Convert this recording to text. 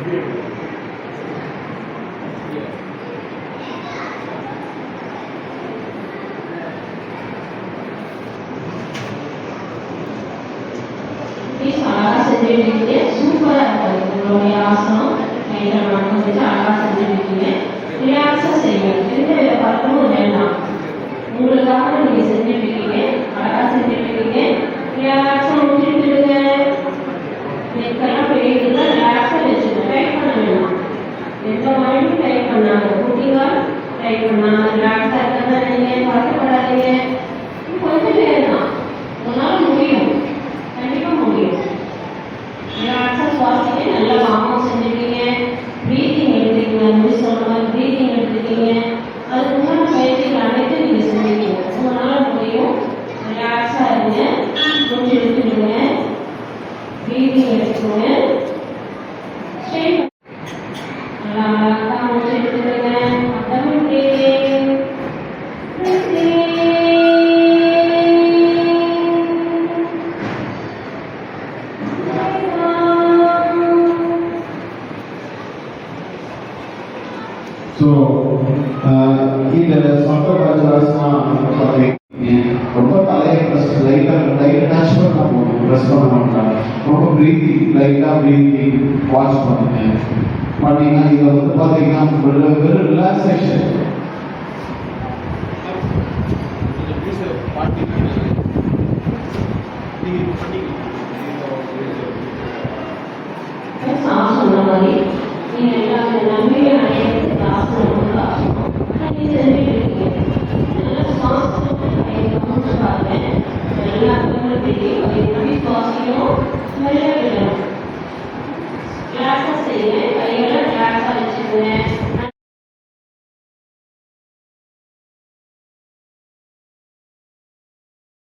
அழகா செஞ்சுட்டு சூப்பரா இருக்கும். உங்களுடைய ஆசனம் கையில மணக்க வச்சு அழகா செஞ்சுட்டு ரிலாக்ஸா செய்யுங்க. எந்த பழக்கமும் வேண்டாம். உங்களுக்காக நீங்க செஞ்சுட்டு இருக்கீங்க, அழகா செஞ்சுட்டு இருக்கீங்க. ரிலாக்ஸா முடிச்சுட்டு இருங்க. நெக்கெல்லாம் பெரியதுல ரிலாக்ஸா வச்சுக்கோங்க. டைட் பண்ண வேண்டாம். எந்த மாதிரியும் டைட் பண்ணாங்க. குட்டிங்கா டைட் பண்ணாங்க. ரிலாக்ஸா இருக்கிறதா நீங்க பழக்கப்படாதீங்க. கொஞ்சம் நேரம் தான். உங்களால முடியும். கண்டிப்பா முடியும். ரிலாக்ஸா சுவாசிங்க. நல்லா வார்ம் செஞ்சுட்டீங்க. ப்ரீத்திங் எடுத்துக்கீங்க. மிஸ் சொன்ன மாதிரி ப்ரீத்திங் எடுத்துக்கீங்க. அதுக்கு முன்னாடி பயிற்சிகள் அனைத்து நீங்க செஞ்சுக்கீங்க. உங்களால முடியும். ரிலாக்ஸா இருங்க. மூச்சு எடுத்துடுங்க. ப்ரீத்திங் எடுத்துக்கோங்க. ஸ்ட்ரெயின் நல்லா அழகா மூச்சு எடுத்துடுங்க. Abdomen breathing. ஸோ இந்த சொந்தராஜாசனா ரொம்ப தலையை லைட்டாக நேச்சுரல் நம்ம ப்ரெஸ் பண்ண மாட்டாங்க. ரொம்ப ப்ரீத்திங் லைட்டாக ப்ரீத்திங் வாட்ச் பண்ணுங்க. பார்த்தீங்கன்னா இதை வந்து பார்த்தீங்கன்னா வெறும் ரிலாக்ஸேஷன். சொன்ன மாதிரி நீங்க எல்லாமே நம்பிக்கை அடையிறதுக்கு ஆசனம் ஆசனம்.